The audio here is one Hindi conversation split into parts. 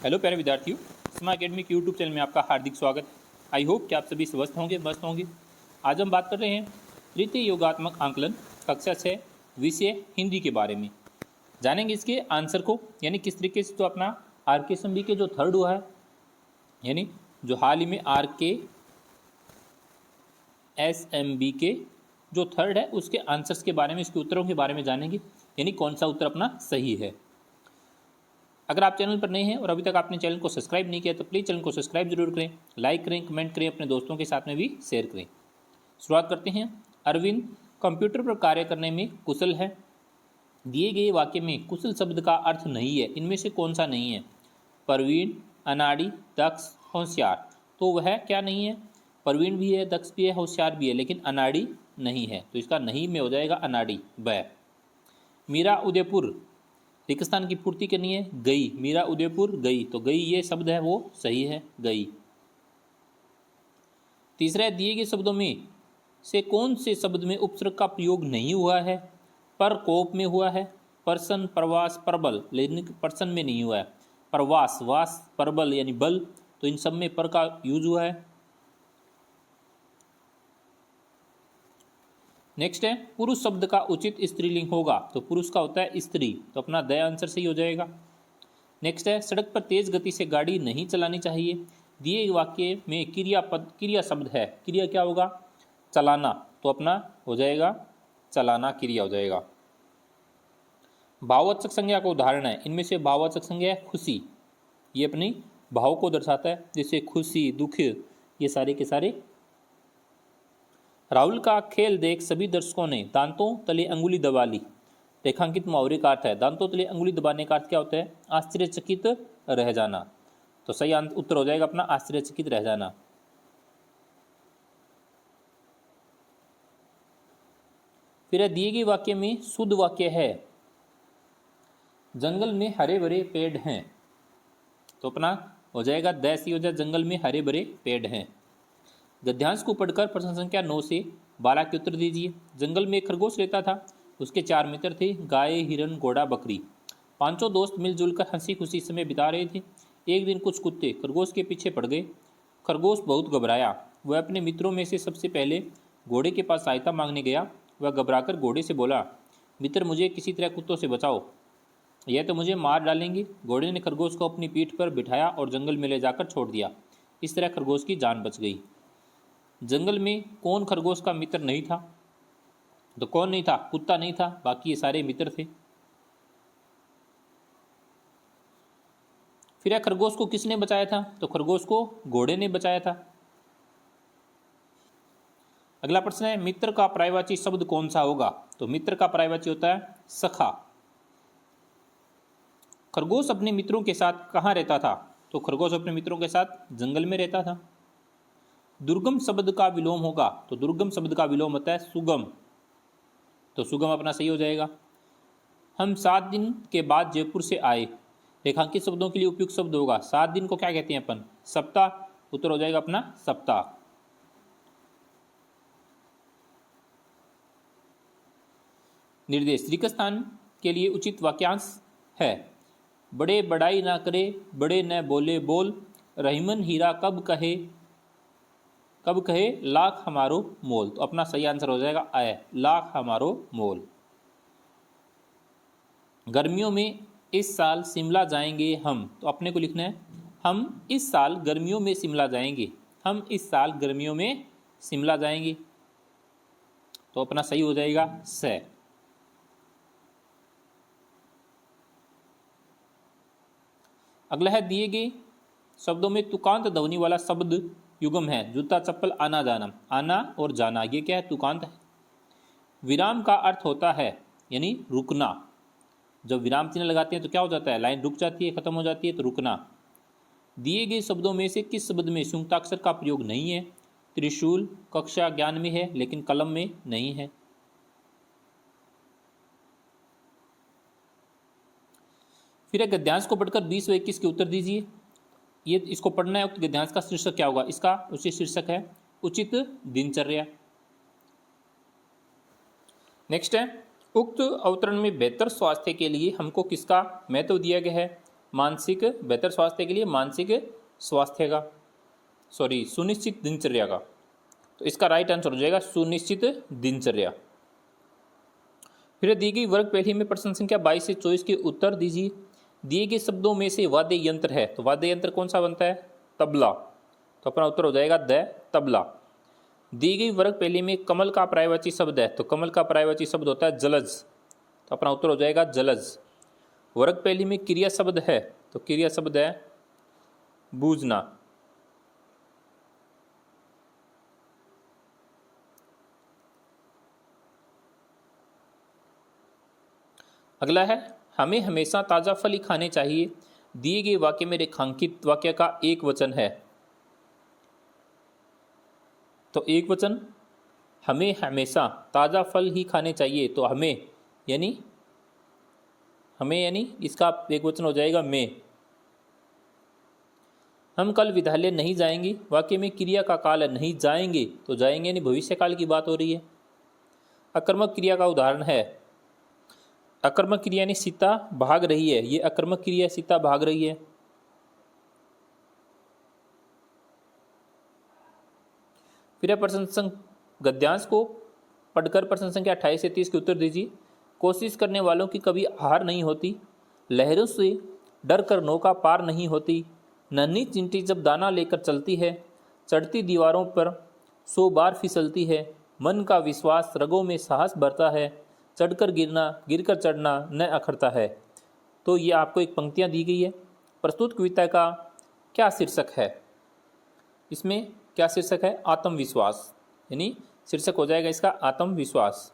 हेलो प्यारे विद्यार्थियों, स्मा अकेडमिक यूट्यूब चैनल में आपका हार्दिक स्वागत है। आई होप कि आप सभी स्वस्थ होंगे, मस्त होंगे। आज हम बात कर रहे हैं तृतीय योगात्मक आंकलन कक्षा 6 विषय हिंदी के बारे में। जानेंगे इसके आंसर को, यानी किस तरीके से तो अपना RKSMB के जो थर्ड हुआ है, यानी जो हाल ही में RKSMB के जो थर्ड है उसके आंसर्स के बारे में, इसके उत्तरों के बारे में जानेंगे, यानी कौन सा उत्तर अपना सही है। अगर आप चैनल पर नए हैं और अभी तक आपने चैनल को सब्सक्राइब नहीं किया तो प्लीज़ चैनल को सब्सक्राइब जरूर करें, लाइक करें, कमेंट करें, अपने दोस्तों के साथ में भी शेयर करें। शुरुआत करते हैं। अरविंद कंप्यूटर पर कार्य करने में कुशल है। दिए गए वाक्य में कुशल शब्द का अर्थ नहीं है, इनमें से कौन सा नहीं है? प्रवीण, अनाड़ी, दक्ष, होशियार। तो वह क्या नहीं है? प्रवीण भी है, दक्ष भी है, होशियार भी है, लेकिन अनाड़ी नहीं है। तो इसका नहीं में हो जाएगा अनाड़ी, वह। मीरा उदयपुर, रिक्तस्थान की पूर्ति करनी है, गई। मीरा उदयपुर गई, तो गई ये शब्द है वो सही है, गई। तीसरा, दिए गए शब्दों में से कौन से शब्द में उपसर्ग का प्रयोग नहीं हुआ है? पर कोप में हुआ है, पर्सन, प्रवास, प्रबल, लेकिन पर्सन में नहीं हुआ है। प्रवास, वास, प्रबल यानी बल, तो इन सब में पर का यूज हुआ है। नेक्स्ट है, पुरुष शब्द का उचित स्त्रीलिंग होगा, तो पुरुष का होता है स्त्री, तो अपना द आंसर सही हो जाएगा। नेक्स्ट है, सड़क पर तेज गति से गाड़ी नहीं चलानी चाहिए। दिए वाक्य में क्रिया शब्द है, क्रिया क्या होगा? चलाना, तो अपना हो जाएगा चलाना, क्रिया हो जाएगा। भाववाचक संज्ञा का उदाहरण है, इनमें से भाववाचक संज्ञा है खुशी, ये अपनी भाव को दर्शाता है, जैसे खुशी, दुख, ये सारे के सारे। राहुल का खेल देख सभी दर्शकों ने दांतों तले अंगुली दबा ली। रेखांकित मुहावरे का अर्थ है, दांतों तले अंगुली दबाने का अर्थ क्या होता है? आश्चर्यचकित रह जाना। तो सही उत्तर हो जाएगा अपना आश्चर्यचकित रह जाना। फिर दिए गए वाक्य में शुद्ध वाक्य है, जंगल में हरे भरे पेड़ हैं, तो अपना हो जाएगा दैसी हो जाए, जंगल में हरे भरे पेड़ हैं। गद्यांश को पढ़कर प्रश्न संख्या 9 से 12 के उत्तर दीजिए। जंगल में एक खरगोश रहता था, उसके 4 मित्र थे, गाय, हिरन, घोड़ा, बकरी। पांचों दोस्त मिलजुल कर हंसी खुशी समय बिता रहे थे। एक दिन कुछ कुत्ते खरगोश के पीछे पड़ गए। खरगोश बहुत घबराया, वह अपने मित्रों में से सबसे पहले घोड़े के पास सहायता मांगने गया। वह घबराकर घोड़े से बोला, मित्र मुझे किसी तरह कुत्तों से बचाओ, यह तो मुझे मार डालेंगे। घोड़े ने खरगोश को अपनी पीठ पर बिठाया और जंगल में ले जाकर छोड़ दिया। इस तरह खरगोश की जान बच गई। जंगल में कौन खरगोश का मित्र नहीं था? तो कौन नहीं था? कुत्ता नहीं था, बाकी ये सारे मित्र थे। फिर खरगोश को किसने बचाया था? तो खरगोश को घोड़े ने बचाया था। अगला प्रश्न है, मित्र का पर्यायवाची शब्द कौन सा होगा? तो मित्र का पर्यायवाची होता है सखा। खरगोश अपने मित्रों के साथ कहाँ रहता था? तो खरगोश अपने मित्रों के साथ जंगल में रहता था। दुर्गम शब्द का विलोम होगा, तो दुर्गम शब्द का विलोम होता है सुगम, तो सुगम अपना सही हो जाएगा। हम 7 दिन के बाद जयपुर से आए। रेखांकित शब्दों के लिए उपयुक्त शब्द होगा, 7 दिन को क्या कहते हैं अपन? सप्ताह, उत्तर हो जाएगा अपना सप्ताह। निर्देश, रिक्तस्थान के लिए उचित वाक्यांश है, बड़े बड़ाई ना करे, बड़े न बोले बोल, रहीमन हीरा कब कहे लाख हमारो मोल, तो अपना सही आंसर हो जाएगा आय, लाख हमारो मोल। गर्मियों में इस साल शिमला जाएंगे हम, तो अपने को लिखना है हम इस साल गर्मियों में शिमला जाएंगे, हम इस साल गर्मियों में शिमला जाएंगे, तो अपना सही हो जाएगा स। अगला है, दिए गए शब्दों में तुकांत ध्वनि वाला शब्द युग्म है, जूता, चप्पल, आना जाना। आना और जाना ये क्या है? तुकांत है। विराम का अर्थ होता है यानी रुकना, जब विराम चिन्ह लगाते हैं तो क्या हो जाता है? लाइन रुक जाती है, खत्म हो जाती है, तो रुकना। दिए गए शब्दों में से किस शब्द में संयुक्ताक्षर का प्रयोग नहीं है? त्रिशूल कक्षा ज्ञान में है, लेकिन कलम में नहीं है। फिर गद्यांश को पढ़कर 20 व 21 के उत्तर दीजिए। ये इसको पढ़ना है। उक्त गद्यांश का शीर्षक क्या होगा? इसका उचित शीर्षक है उचित दिनचर्या। नेक्स्ट है, उक्त अवतरण में बेहतर स्वास्थ्य के लिए हमको किसका महत्व दिया गया है? मानसिक बेहतर स्वास्थ्य के लिए मानसिक स्वास्थ्य का सुनिश्चित दिनचर्या का। तो इसका राइट आंसर हो जाएगा सुनिश्चित दिनचर्या। फिर दी गई वर्ग पहली में प्रश्न संख्या 22 से 24 के उत्तर दीजिए। दिए गए शब्दों में से वाद्य यंत्र है, तो वाद्य यंत्र कौन सा बनता है? तबला। तो अपना उत्तर हो जाएगा द तबला। दी गई वर्ग पहली में कमल का पर्यायवाची शब्द है, तो कमल का पर्यायवाची शब्द होता है जलज। तो अपना उत्तर हो जाएगा जलज। वर्ग पहली में क्रिया शब्द है, तो क्रिया शब्द है बूझना। अगला है हमें हमेशा ताज़ा फल ही खाने चाहिए। दिए गए वाक्य में रेखांकित वाक्य का एक वचन है, तो एक वचन हमें हमेशा ताज़ा फल ही खाने चाहिए, तो हमें यानी इसका एक वचन हो जाएगा मैं। हम कल विद्यालय नहीं जाएंगे, वाक्य में क्रिया का काल है नहीं जाएंगे, तो जाएंगे यानी भविष्य काल की बात हो रही है। अकर्मक क्रिया का उदाहरण है, अकर्मक क्रिया यानी सीता भाग रही है, ये अकर्मक क्रिया सीता भाग रही है। फिर प्रश्न गद्यांश को पढ़कर प्रश्न संख्या 28 से 30 के उत्तर दीजिए। कोशिश करने वालों की कभी हार नहीं होती, लहरों से डर कर नौका पार नहीं होती, नन्ही चिंटी जब दाना लेकर चलती है, चढ़ती दीवारों पर 100 बार फिसलती है, मन का विश्वास रगों में साहस भरता है, चढ़कर गिरना गिरकर चढ़ना न अखरता है। तो ये आपको एक पंक्तियाँ दी गई है। प्रस्तुत कविता का क्या शीर्षक है? इसमें क्या शीर्षक है? आत्मविश्वास, यानी शीर्षक हो जाएगा इसका आत्मविश्वास।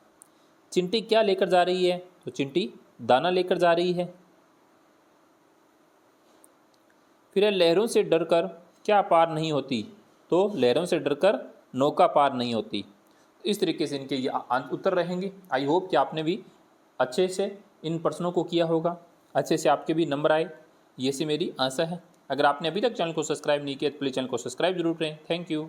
चिंटी क्या लेकर जा रही है? तो चिंटी दाना लेकर जा रही है। फिर लहरों से डरकर क्या पार नहीं होती? तो लहरों से डरकर नौका पार नहीं होती। इस तरीके से इनके ये उत्तर रहेंगे। आई होप कि आपने भी अच्छे से इन प्रश्नों को किया होगा, अच्छे से आपके भी नंबर आए, ये से मेरी आशा है। अगर आपने अभी तक चैनल को सब्सक्राइब नहीं किया तो प्लीज़ चैनल को सब्सक्राइब जरूर करें। Thank you.